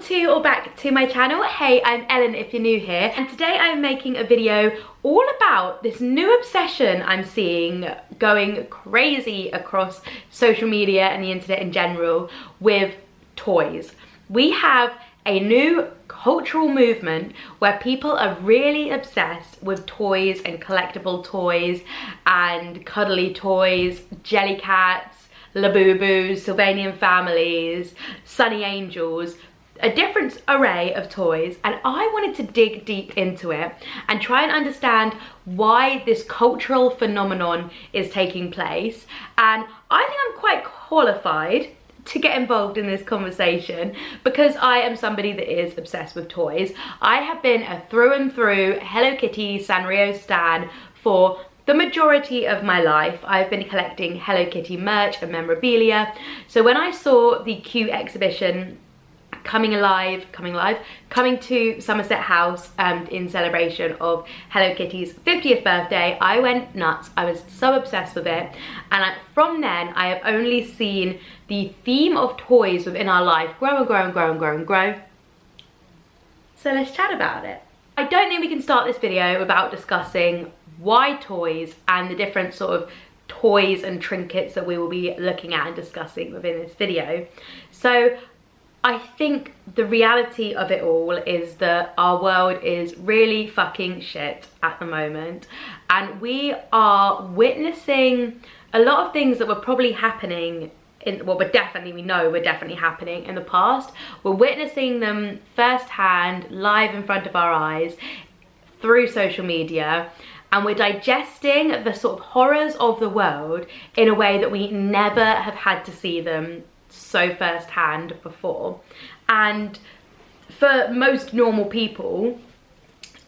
to or back to my channel. Hey, I'm Ellen if you're new here, and today I'm making a video all about this new obsession I'm seeing going crazy across social media and the internet in general with toys. We have a new cultural movement where people are really obsessed with toys and collectible toys and cuddly toys, jelly cats, Labubus, Sylvanian families, sunny angels, a different array of toys, and I wanted to dig deep into it and try and understand why this cultural phenomenon is taking place. And I think I'm quite qualified to get involved in this conversation because I am somebody that is obsessed with toys. I have been a through and through Hello Kitty Sanrio stan for the majority of my life. I've been collecting Hello Kitty merch and memorabilia. So when I saw the cute exhibition coming to Somerset House in celebration of Hello Kitty's 50th birthday, I went nuts. I was so obsessed with it, and from then I have only seen the theme of toys within our life grow and grow and grow and grow and grow. So let's chat about it. I don't think we can start this video without discussing why toys and the different sort of toys and trinkets that we will be looking at and discussing within this video. So I think the reality of it all is that our world is really fucking shit at the moment, and we are witnessing a lot of things that were probably happening we know were definitely happening in the past. We're witnessing them firsthand, live in front of our eyes through social media, and we're digesting the sort of horrors of the world in a way that we never have had to see them so firsthand before. And for most normal people,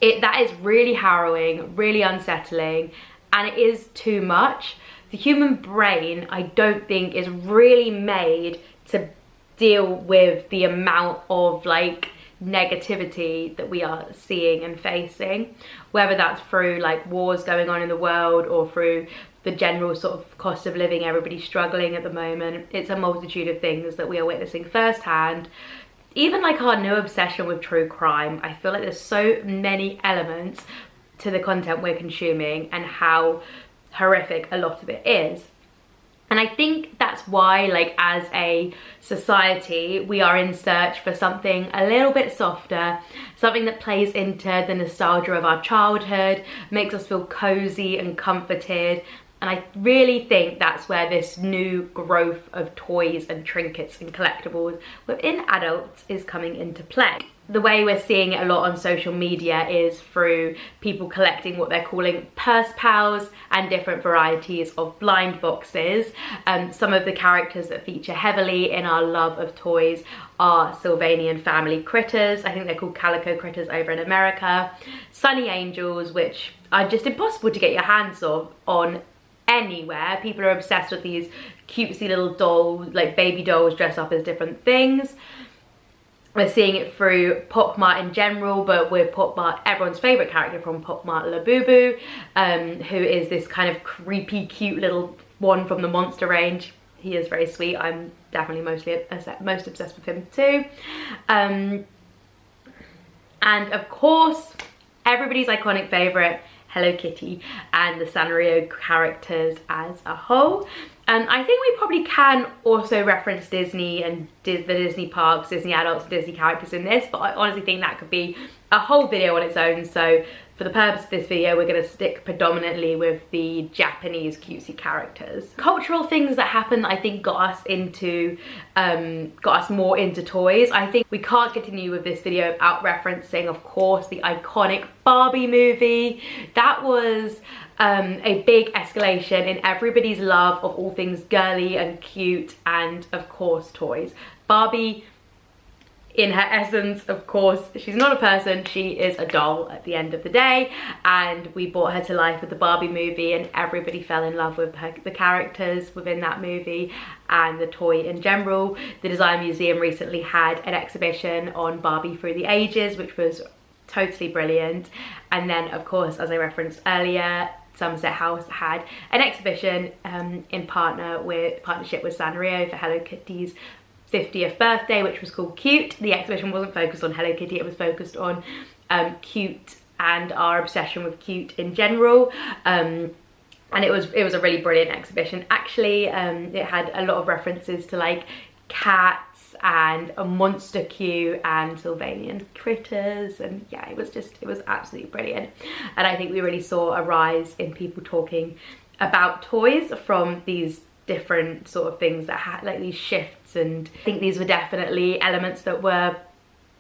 that is really harrowing, really unsettling, and it is too much. The human brain, I don't think, is really made to deal with the amount of like negativity that we are seeing and facing, whether that's through like wars going on in the world or through the general sort of cost of living, everybody's struggling at the moment. It's a multitude of things that we are witnessing firsthand. Even like our new obsession with true crime, I feel like there's so many elements to the content we're consuming and how horrific a lot of it is. And I think that's why, like, as a society, we are in search for something a little bit softer, something that plays into the nostalgia of our childhood, makes us feel cozy and comforted. And I really think that's where this new growth of toys and trinkets and collectibles within adults is coming into play. The way we're seeing it a lot on social media is through people collecting what they're calling purse pals and different varieties of blind boxes. Some of the characters that feature heavily in our love of toys are Sylvanian family critters. I think they're called calico critters over in America. Sunny angels, which are just impossible to get your hands on anywhere. People are obsessed with these cutesy little dolls, like baby dolls dressed up as different things. We're seeing it through Pop Mart in general, but with Pop Mart, everyone's favourite character from Pop Mart, Labubu, who is this kind of creepy, cute little one from the Monster range. He is very sweet. I'm definitely most obsessed with him too. And of course, everybody's iconic favourite, Hello Kitty, and the Sanrio characters as a whole. I think we probably can also reference Disney and the Disney parks, Disney adults and Disney characters in this, but I honestly think that could be a whole video on its own. So for the purpose of this video, we're going to stick predominantly with the Japanese cutesy characters. Cultural things that happened, I think, got us more into toys. I think we can't continue with this video without referencing, of course, the iconic Barbie movie. That was a big escalation in everybody's love of all things girly and cute and, of course, toys. Barbie, in her essence, of course, she's not a person, she is a doll at the end of the day, and we brought her to life with the Barbie movie, and everybody fell in love with the characters within that movie and the toy in general. The Design Museum recently had an exhibition on Barbie through the ages, which was totally brilliant. And then, of course, as I referenced earlier, Somerset House had an exhibition in partnership with Sanrio for Hello Kitty's 50th birthday, which was called Cute. The exhibition wasn't focused on Hello Kitty, it was focused on Cute and our obsession with Cute in general. And it was a really brilliant exhibition. Actually, it had a lot of references to like cats and a monster Q and Sylvanian critters, and yeah, it was absolutely brilliant. And I think we really saw a rise in people talking about toys from these different sort of things that had like these shifts, and I think these were definitely elements that were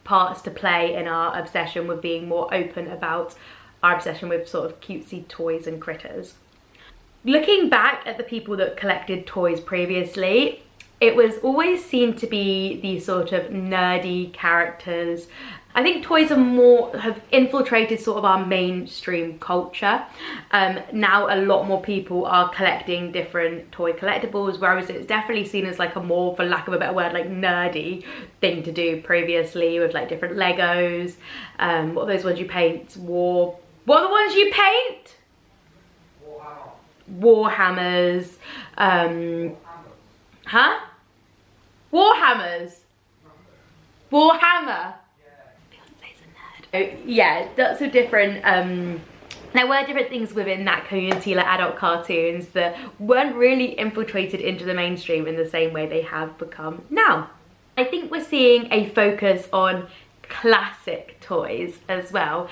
parts to play in our obsession with being more open about our obsession with sort of cutesy toys and critters. Looking back at the people that collected toys previously, it was always seemed to be these sort of nerdy characters. I think toys have infiltrated sort of our mainstream culture. Now a lot more people are collecting different toy collectibles, whereas it's definitely seen as like a more, for lack of a better word, like nerdy thing to do previously, with like different Legos. What are those ones you paint? What are the ones you paint? Warhammers. Huh? Warhammers. Warhammer. Fiance's a nerd. Yeah, lots of different. There were different things within that community, like adult cartoons, that weren't really infiltrated into the mainstream in the same way they have become now. I think we're seeing a focus on classic toys as well.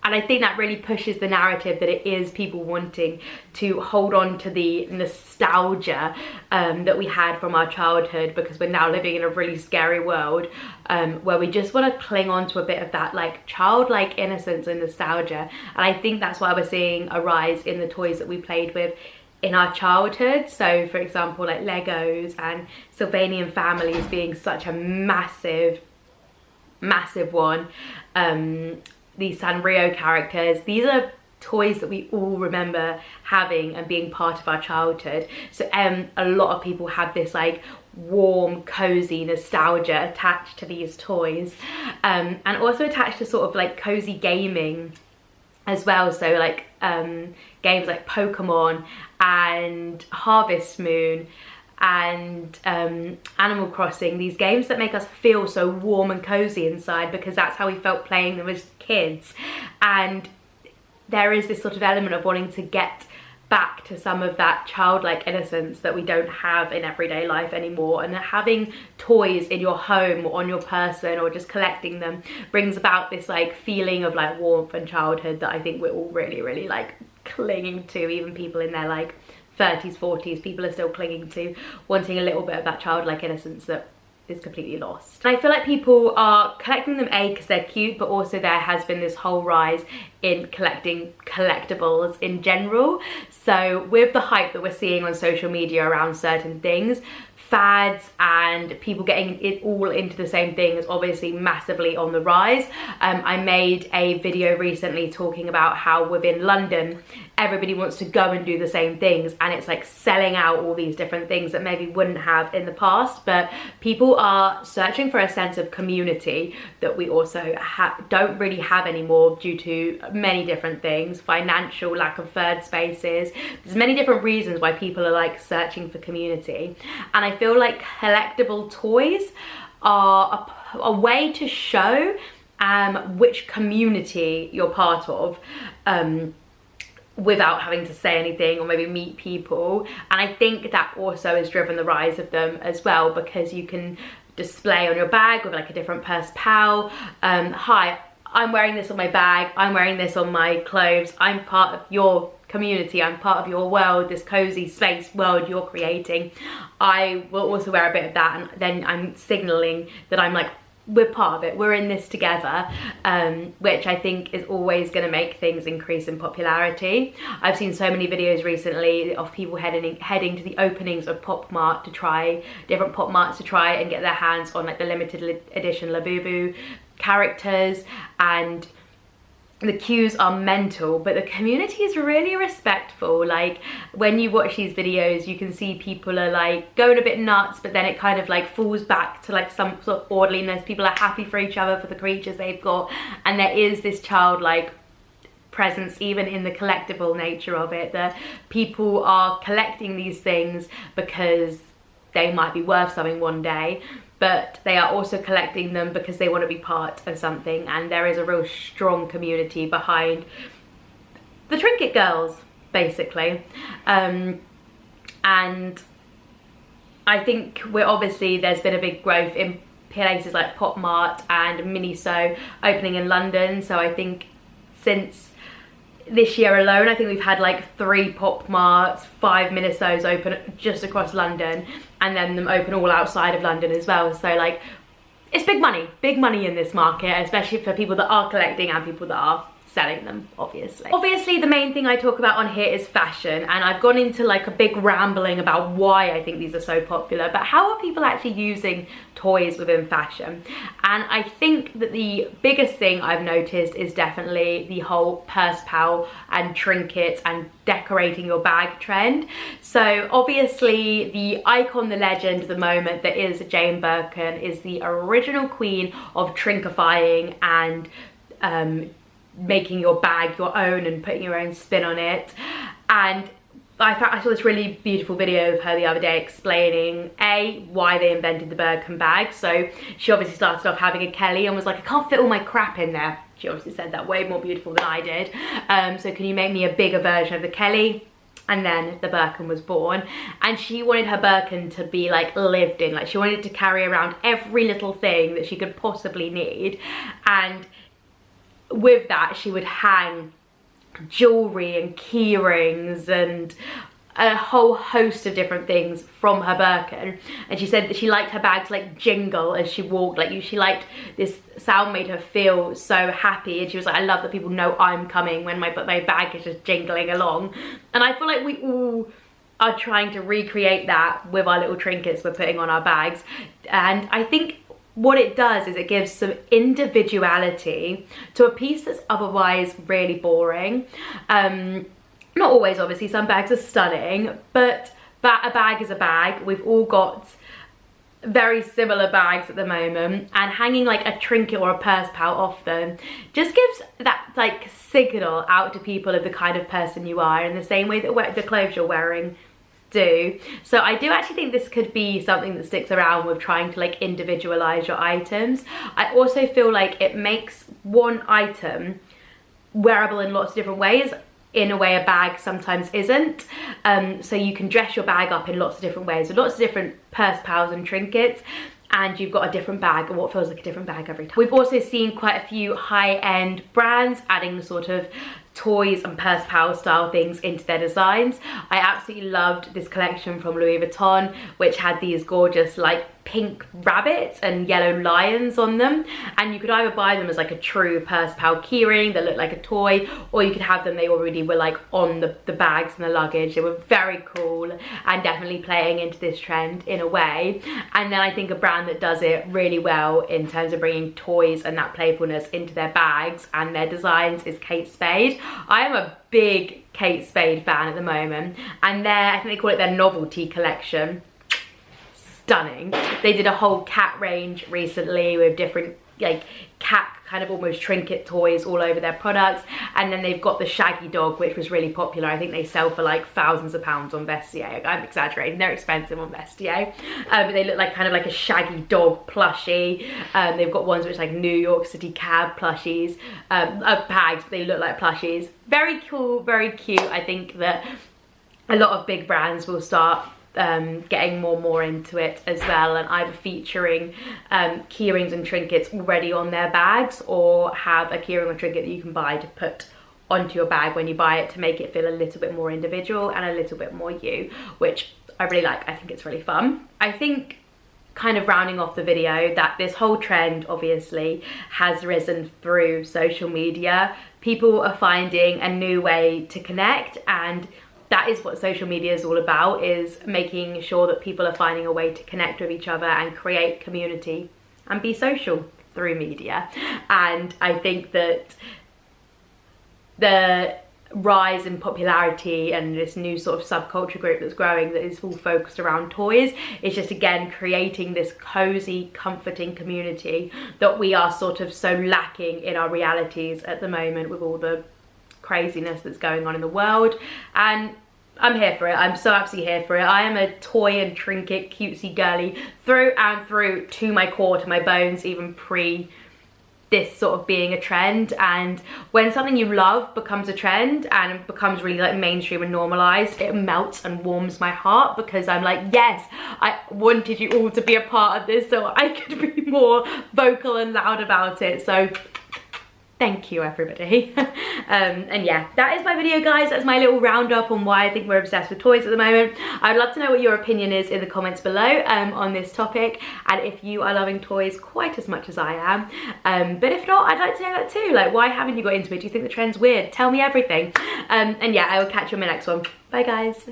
And I think that really pushes the narrative that it is people wanting to hold on to the nostalgia that we had from our childhood, because we're now living in a really scary world where we just want to cling on to a bit of that like childlike innocence and nostalgia. And I think that's why we're seeing a rise in the toys that we played with in our childhood. So for example, like Legos and Sylvanian families being such a massive one. These Sanrio characters, these are toys that we all remember having and being part of our childhood. So a lot of people have this like warm, cozy nostalgia attached to these toys, and also attached to sort of like cozy gaming as well. So like games like Pokemon and Harvest Moon and Animal Crossing, these games that make us feel so warm and cozy inside, because that's how we felt playing them as kids. And there is this sort of element of wanting to get back to some of that childlike innocence that we don't have in everyday life anymore, and having toys in your home or on your person or just collecting them brings about this like feeling of like warmth and childhood that I think we're all really like clinging to. Even people in their like 30s, 40s, people are still clinging to, wanting a little bit of that childlike innocence that is completely lost. And I feel like people are collecting them, A, because they're cute, but also there has been this whole rise in collecting collectibles in general. So with the hype that we're seeing on social media around certain things, fads and people getting it all into the same thing is obviously massively on the rise. I made a video recently talking about how within London everybody wants to go and do the same things, and it's like selling out all these different things that maybe wouldn't have in the past. But people are searching for a sense of community that we also don't really have anymore due to many different things, financial, lack of third spaces. There's many different reasons why people are like searching for community, and I feel like collectible toys are a way to show which community you're part of, without having to say anything or maybe meet people. And I think that also has driven the rise of them as well, because you can display on your bag with like a different purse pal. Hi, I'm wearing this on my bag, I'm wearing this on my clothes, I'm part of your community, I'm part of your world, this cozy space world you're creating. I will also wear a bit of that, and then I'm signaling that I'm like, we're part of it, we're in this together, which I think is always going to make things increase in popularity. I've seen so many videos recently of people heading to the openings of different pop marts to try and get their hands on like the limited edition Labubu characters, and the queues are mental, but the community is really respectful. Like when you watch these videos, you can see people are like going a bit nuts, but then it kind of like falls back to like some sort of orderliness. People are happy for each other, for the creatures they've got, and there is this childlike presence even in the collectible nature of it, that people are collecting these things because they might be worth something one day, but they are also collecting them because they want to be part of something, and there is a real strong community behind the trinket girls, basically. And I think there's been a big growth in places like Pop Mart and Miniso opening in London. So I think since this year alone, I think we've had like 3 Pop Marts, 5 Minisos open just across London, and then them open all outside of London as well. So like, it's big money in this market, especially for people that are collecting and people that are selling them, obviously. Obviously, the main thing I talk about on here is fashion, and I've gone into like a big rambling about why I think these are so popular, but how are people actually using toys within fashion? And I think that the biggest thing I've noticed is definitely the whole purse pal and trinkets and decorating your bag trend. So obviously the icon, the legend at the moment that is Jane Birkin is the original queen of trinkifying and making your bag your own and putting your own spin on it. And I saw this really beautiful video of her the other day explaining why they invented the Birkin bag. So she obviously started off having a Kelly and was like, I can't fit all my crap in there. She obviously said that way more beautiful than I did. So can you make me a bigger version of the Kelly? And then the Birkin was born, and she wanted her Birkin to be like lived in, like she wanted to carry around every little thing that she could possibly need. And with that, she would hang jewelry and key rings and a whole host of different things from her Birkin. And she said that she liked her bag to like jingle as she walked, like she liked this sound made her feel so happy, and she was like, I love that people know I'm coming when my bag is just jingling along. And I feel like we all are trying to recreate that with our little trinkets we're putting on our bags. And I think what it does is it gives some individuality to a piece that's otherwise really boring. Not always, obviously, some bags are stunning, but a bag is a bag. We've all got very similar bags at the moment, and hanging like a trinket or a purse pal off them just gives that like signal out to people of the kind of person you are, in the same way that the clothes you're wearing do. So I do actually think this could be something that sticks around with trying to like individualize your items. I also feel like it makes one item wearable in lots of different ways, in a way a bag sometimes isn't. So you can dress your bag up in lots of different ways with lots of different purse pals and trinkets, and you've got a different bag, or what feels like a different bag every time. We've also seen quite a few high-end brands adding sort of toys and purse pal style things into their designs. I absolutely loved this collection from Louis Vuitton, which had these gorgeous like pink rabbits and yellow lions on them, and you could either buy them as like a true purse pal keyring that looked like a toy, or you could have them, they already were like on the bags and the luggage. They were very cool and definitely playing into this trend in a way. And then I think a brand that does it really well in terms of bringing toys and that playfulness into their bags and their designs is Kate Spade. I am a big Kate Spade fan at the moment, and I think they call it their novelty collection. Stunning. They did a whole cat range recently with different like cat kind of almost trinket toys all over their products, and then they've got the shaggy dog, which was really popular. I think they sell for like thousands of pounds on Vestiaire. I'm exaggerating, they're expensive on Vestiaire, but they look like kind of like a shaggy dog plushie. They've got ones which like New York City cab plushies, bags, but they look like plushies. Very cool, very cute. I think that a lot of big brands will start getting more into it as well, and either featuring keyrings and trinkets already on their bags, or have a keyring or trinket that you can buy to put onto your bag when you buy it, to make it feel a little bit more individual and a little bit more you, which I really like. I think it's really fun. I think, kind of rounding off the video, that this whole trend obviously has risen through social media. People are finding a new way to connect, and that is what social media is all about, is making sure that people are finding a way to connect with each other and create community and be social through media. And I think that the rise in popularity and this new sort of subculture group that's growing, that is all focused around toys, is just again creating this cozy, comforting community that we are sort of so lacking in our realities at the moment, with all the craziness that's going on in the world. And I'm here for it. I'm so absolutely here for it. I am a toy and trinket cutesy girly through and through, to my core, to my bones, even pre this sort of being a trend. And when something you love becomes a trend and becomes really like mainstream and normalized, it melts and warms my heart, because I'm like, yes, I wanted you all to be a part of this so I could be more vocal and loud about it. So thank you, everybody. And yeah, that is my video, guys. That's my little roundup on why I think we're obsessed with toys at the moment. I'd love to know what your opinion is in the comments below on this topic, and if you are loving toys quite as much as I am. But if not, I'd like to know that too. Like, why haven't you got into it? Do you think the trend's weird? Tell me everything. And yeah, I will catch you on my next one. Bye, guys.